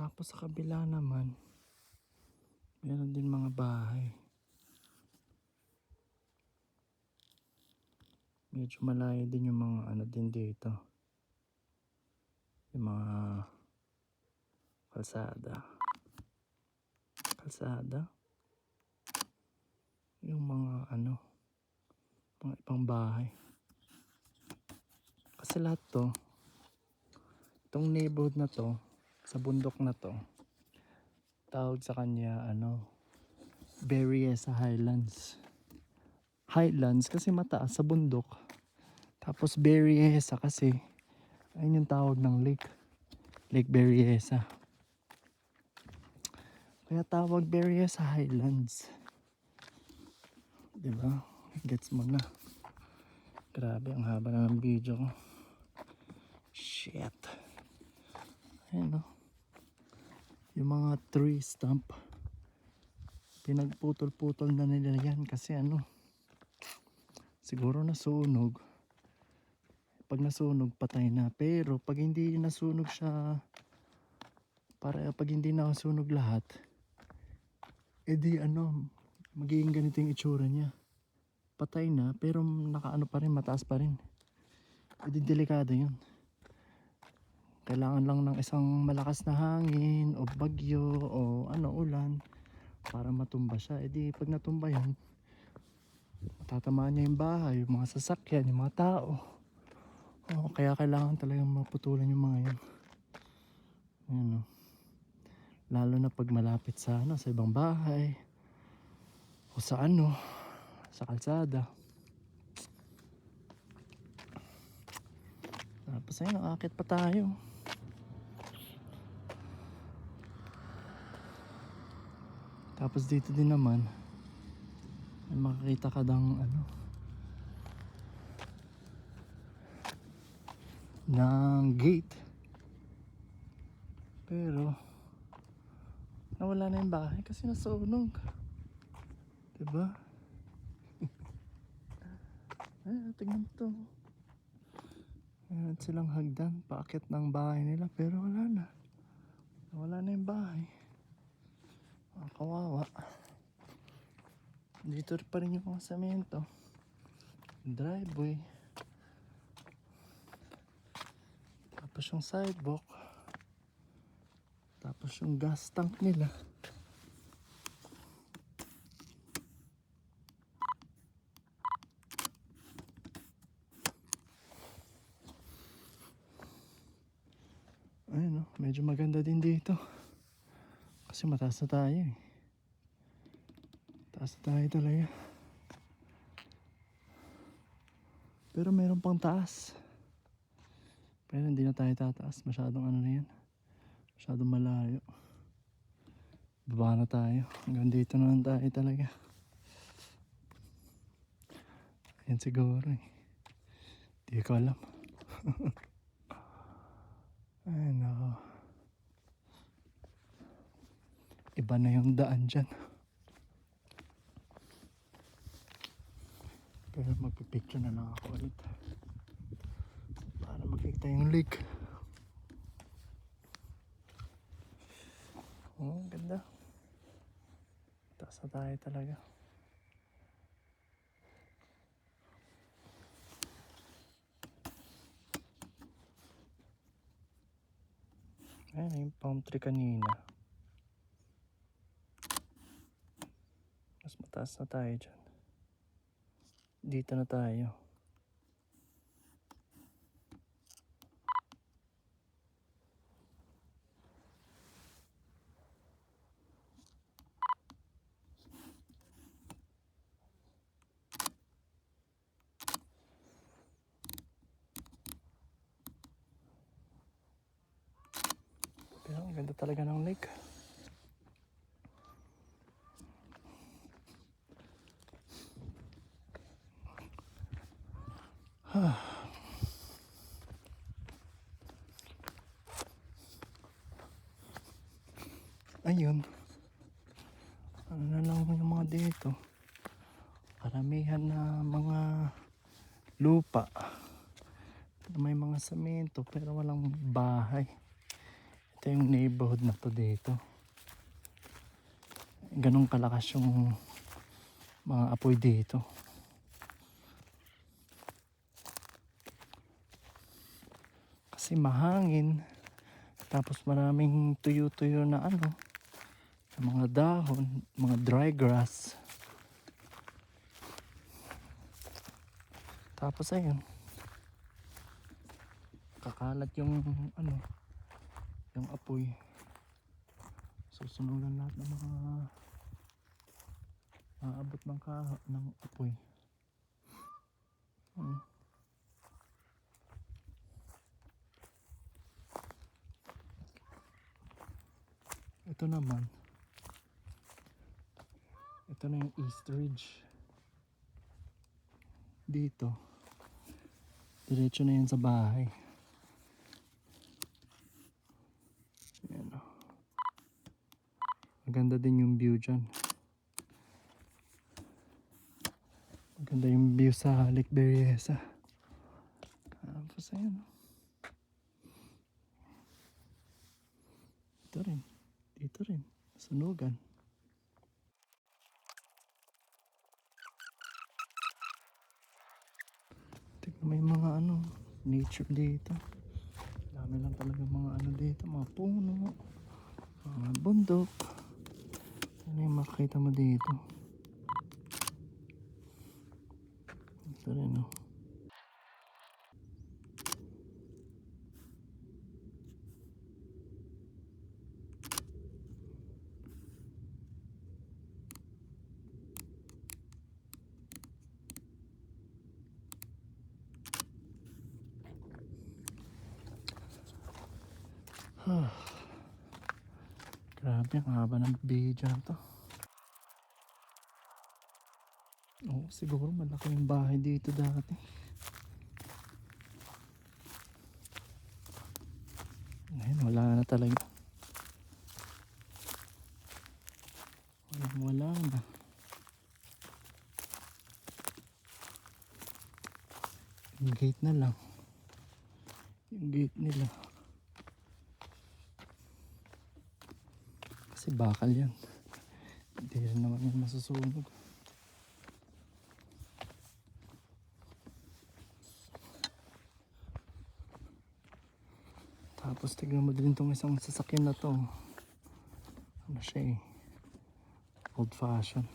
Tapos sa kabila naman, meron din mga bahay. Medyo malayo din yung mga ano din dito. Yung mga kalsada. Kalsada. Yung mga ano, mga ibang bahay. Kasi lahat to, itong neighborhood na to, sa bundok na to, tawag sa kanya ano, Berryessa Highlands. Highlands kasi mataas sa bundok. Tapos Berryessa kasi ayun yung tawag ng lake. Lake Berryessa. Kaya tawag Berryessa Highlands. Diba? Gets mo na. Grabe, ang haba na ng video ko. Shit. Ayun no. Yung mga tree stump, pinagputol-putol na nila yan kasi ano, siguro nasunog. Pag nasunog, patay na. Pero pag hindi nasunog siya, pag hindi nasunog lahat, edi ano, magiging ganito yung itsura niya. Patay na, pero nakaano pa rin, mataas pa rin. Edi delikado yun. Kailangan lang ng isang malakas na hangin o bagyo o ano, ulan para matumba siya. Edi pag natumba yan, matatamaan niya yung bahay, yung mga sasakyan, yung mga tao. O, kaya kailangan talagang maputulan yung mga yun. Ano, lalo na pag malapit sa ano, sa ibang bahay o sa ano, sa kalsada. Tapos ayun, aakit pa tayo. Tapos dito din naman, may makikita ka ng ano, ng gate. Pero nawala na yung bahay kasi nasunog. Diba? Ay, tingnan to. Meron silang hagdan paakit ng bahay nila, pero wala na. Wala na yung bahay. Kawawa. Dito pa rin yung mga semento, driveway, tapos yung sidewalk, tapos yung gas tank nila. Ayun, no? Medyo maganda din dito kasi mataas na tayo eh. Taas na tayo talaga. Pero meron pang taas. Pero hindi na tayo tataas. Masyadong ano na yan. Masyadong malayo. Baba na tayo. Hanggang dito na lang tayo talaga. Yan siguro eh. Di ko alam. Ay nako. Iba na yung daan dyan. Pero magpipicture na lang ako ulit para makita yung lake. Oh, ganda. Taas na tayo talaga. Ayan yung palm tree kanina. Mas mataas na tayo dyan. Dito na tayo. Pero ang ganda talaga ng lake. Ayun. Ano na lang yung mga dito. Karamihan na mga lupa. May mga semento pero walang bahay. Ito yung neighborhood na to dito. Ganun kalakas yung mga apoy dito. Kasi mahangin. Tapos maraming tuyo-tuyo na ano. Mga dahon, mga dry grass. Tapos ayun. Kakalat yung ano, yung apoy. Susunugan lahat ng mga aabot ng apoy. Ito naman. Ito na yung East Ridge. Dito. Diretso na yan sa bahay. Ayan o. Maganda din yung view dyan. Maganda yung view sa Lake Berryessa. Tapos ayan o. Ito rin. Dito rin. Sunugan. Tignan mo yung mga ano, nature dito. Dami lang talaga mga ano dito. Mga puno. Mga bundok. Ano yung makikita mo dito? Ito rin o. Grabe, ang haba ng video na to. Oo, siguro malaki yung bahay dito dati. Ngayon, wala na talaga. Wala na. Yung gate na lang. Yung gate nila. Kasi bakal yan. Hindi rin naman yung masusunog. Tapos tignan mo din itong isang sasakyan na to. Ano siya eh. Old fashion.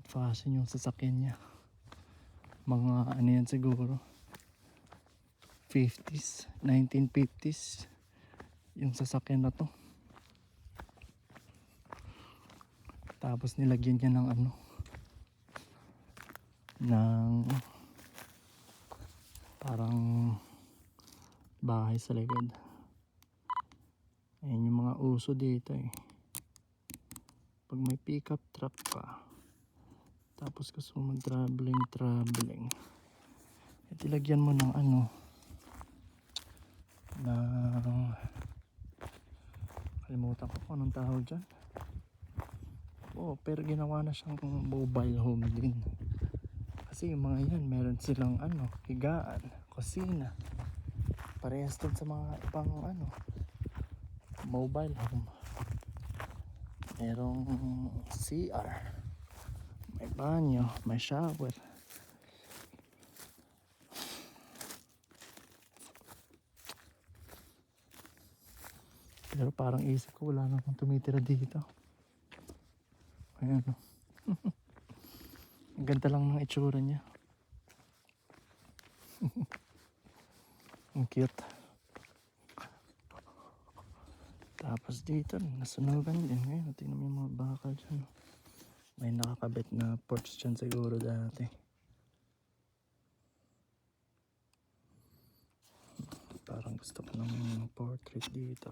Old fashion yung sasakyan niya. Mga ano yan siguro. 50s, 1950s. Yung sasakyan na to. Tapos nilagyan niya ng ano. Ng parang bahay sa likod. Ayan yung mga uso dito eh. Pag may pickup truck pa, tapos gusto mo mag-traveling, at ilagyan mo ng ano, ng Kalimutan ko kung anong tawag dyan. Oo, pero ginawa na siyang mobile home din. Kasi yung mga yan, meron silang ano, higaan, kusina. Parehas din sa mga ibang ano, mobile home. Merong CR, may banyo, may shower. Pero parang isip ko wala namang tumitira dito. Ayan o. Ang ganda lang ng itsura niya. Ang cute. Tapos dito, nasunugan din. Ngayon, tingnan mo yung mga bakal dyan. May nakakabit na porch dyan siguro dati. Parang gusto ko ng portrait dito.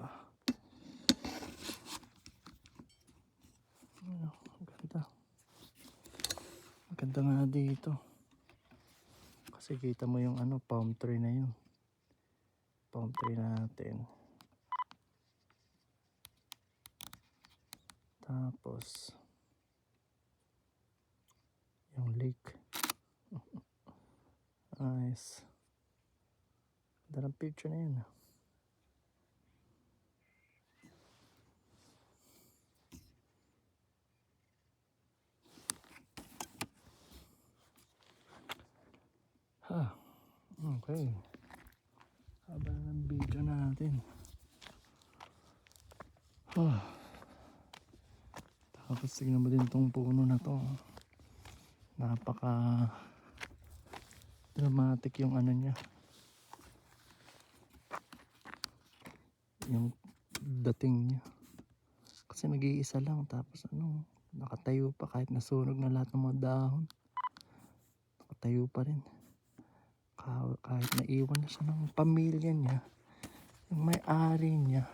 Ano, ang ganda. Ang ganda nga dito. Kasi kita mo yung ano, palm tree na yun. Palm tree natin. Tapos yung lake. Nice. Ganda ng picture na yun. Okay. Haba ng video natin. Tapos tignan mo din tong puno na to. Napaka dramatic yung ano niya. Yung dating niya. Kasi nag-iisa lang. Tapos ano, nakatayo pa kahit nasunog na lahat ng mga dahon. Nakatayo pa rin. Kahit naiwan na siya ng pamilya niya, yung may-ari niya,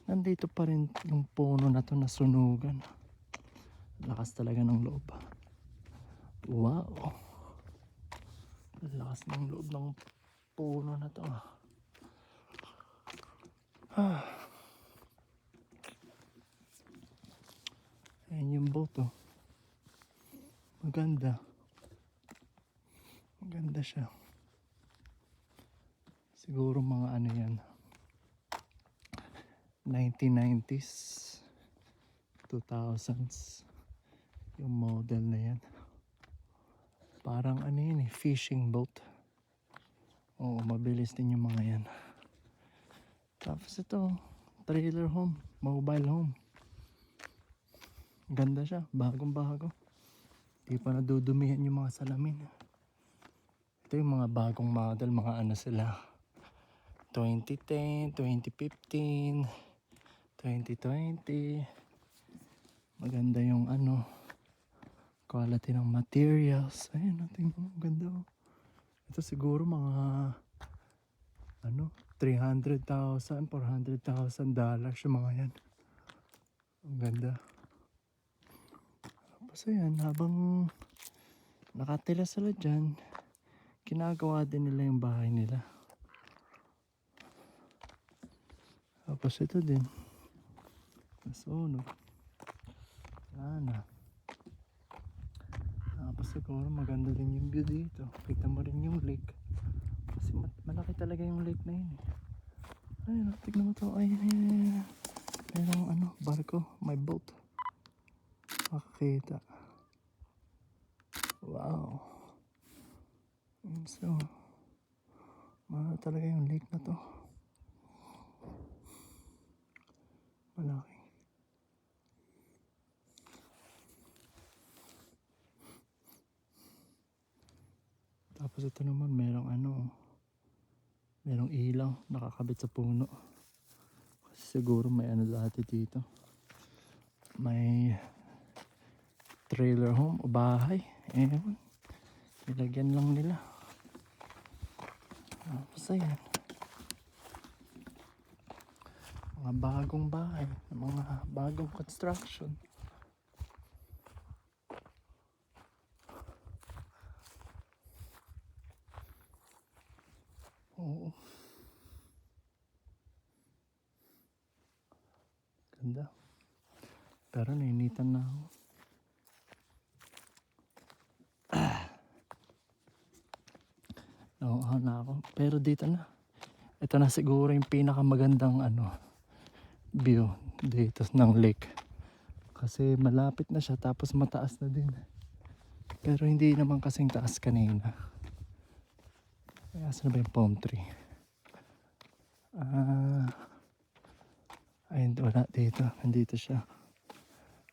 nandito pa rin yung puno na to na sunugan. Lakas talaga ng loob. Wow. Lakas ng loob ng puno na to. Ayan yung boat oh. Maganda. Maganda siya. Siguro mga ano yan, 1990s, 2000s yung model na yan. Parang ano yun eh, fishing boat. Oo, mabilis din yung mga yan. Tapos ito, trailer home, mobile home. Ganda siya, bagong bago. Di pa nadudumihan yung mga salamin. Ito yung mga bagong model, mga ano sila, 2010, 2015, 2020. Maganda yung ano, quality ng materials. Ayun, tingnan mo, ganda oh. Ito siguro mga ano, $300,000, $400,000 yung mga yan. Ang ganda. Tapos ayan, habang nakatira sila dyan, ginagawa din nila yung bahay nila. Tapos ito din, nasunog. Wala. Tapos siguro maganda din yung view dito. Kita mo rin yung lake. Kasi malaki talaga yung lake na yun eh. Ayun, tignan mo to. Ayun. Merong ano, barko. May boat. Makakita. Wow. So, mahal talaga yung lake na to. Malaki. Tapos ito naman, merong ano, merong ilaw nakakabit sa puno. Kasi siguro may ano dati dito. May trailer home o bahay. Ewan. Nilagyan lang nila. Tapos ayan. Mga bagong bahay. Mga bagong construction. Oo. Pero nainitan na ako. Nauuhaw na ako. Pero dito na. Ito na siguro yung pinakamagandang view dito ng lake. Kasi malapit na siya tapos mataas na din. Pero hindi naman kasing taas kanina. Asan na ba yung palm tree? Ayun, wala dito. Nandito siya.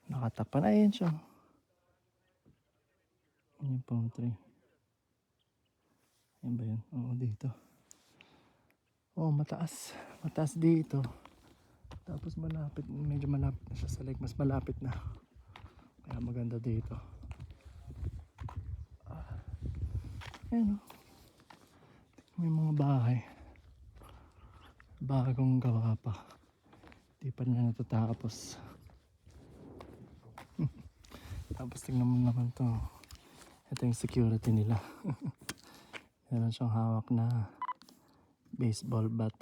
Nakatapan. Ayun siya. Ayun yung palm tree. Ayun ba yun? Oo, dito. Oo, mataas. Mataas dito. Tapos malapit. Medyo malapit na siya sa lake. Mas malapit na. Kaya maganda dito. Ayun o. May mga bahay. Bagong gawa pa. Di pa na natatapos. Tapos tingnan mo naman to. Ito yung security nila. Meron siyang hawak na baseball bat.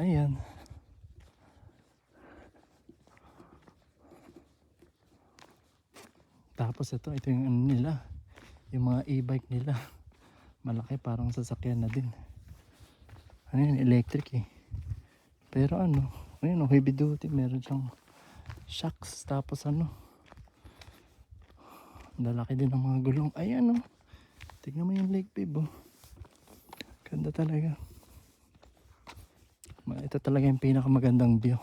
Ayan. Tapos ito yung ano nila. Yung mga e-bike nila. Malaki, parang sasakyan na din. Ano yun, electric eh. Pero ayun, heavy duty. Meron siyang shocks. Tapos lalaki din ng mga gulong. Ayan tignan mo yung lake babe. Ganda talaga. Ito talaga yung pinakamagandang view.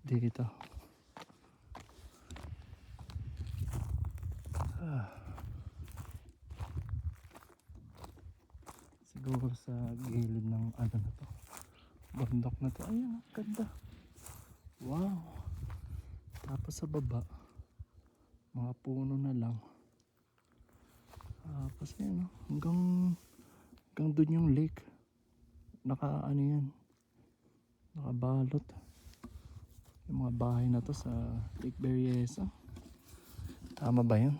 Dito. Siguro sa gilid ng na to. Bundok na to. Ayan, ganda. Wow. Tapos sa baba, mga puno na lang. Tapos ayan hanggang dun yung lake. Yan. Nakabalot. Yung mga bahay na to sa Lake Berryessa. Tama ba yun?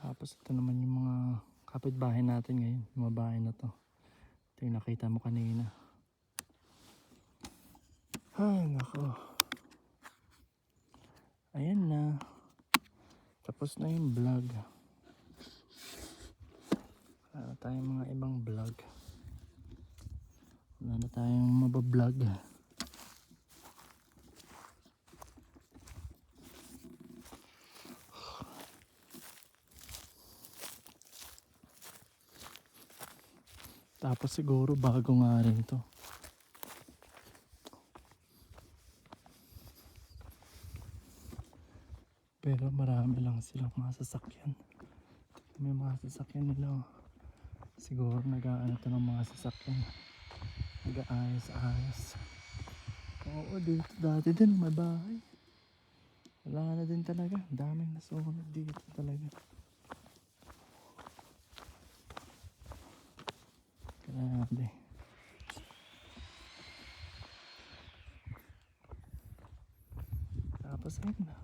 Tapos ito naman yung mga kapitbahay natin ngayon. Yung mga bahay na to. Ito yung nakita mo kanina. Ay nako. Ayan na. Tapos na yung vlog. Wala tayong mga ibang vlog. Wala na tayong mabablog. Tapos siguro bago nga rin to. Pero marami lang silang mga sasakyan. May mga sasakyan nila. Siguro nag-aano to ng mga sasakyan. Nag-aayos-ayos. Oo, dito dati din may bahay. Wala na din talaga. Daming nasunod dito talaga. Grabe. Tapos ayun na.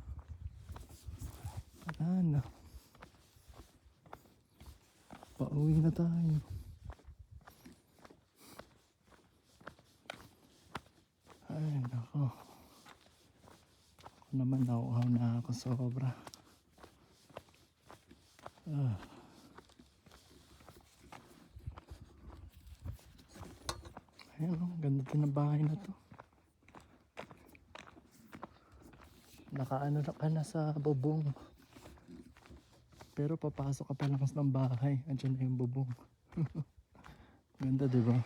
Wala na. Pauwi na tayo. Ay nako. Ako naman nauuhaw na ako sobra. Ayun ganda din ng bahay na to. Nakaano ka na sa bubong. Pero papasok ka pa lang ng bahay. Andiyan na yung bubong. Ganda diba?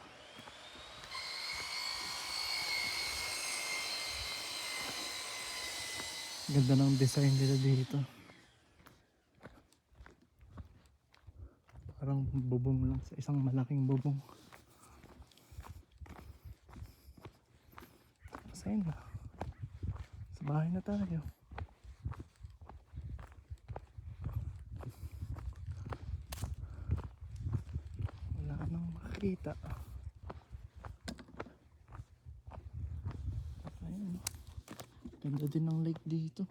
Ganda ng design nila dito. Parang bubong lang sa isang malaking bubong. Tapos ayun na. Bahay na tayo. Wala nang makita. Ayun. Ganda din ng lake dito.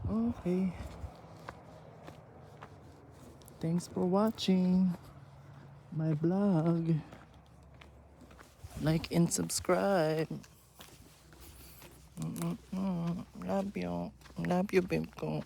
Okay. Thanks for watching my vlog. Like and subscribe. Love you. Love you, babe ko.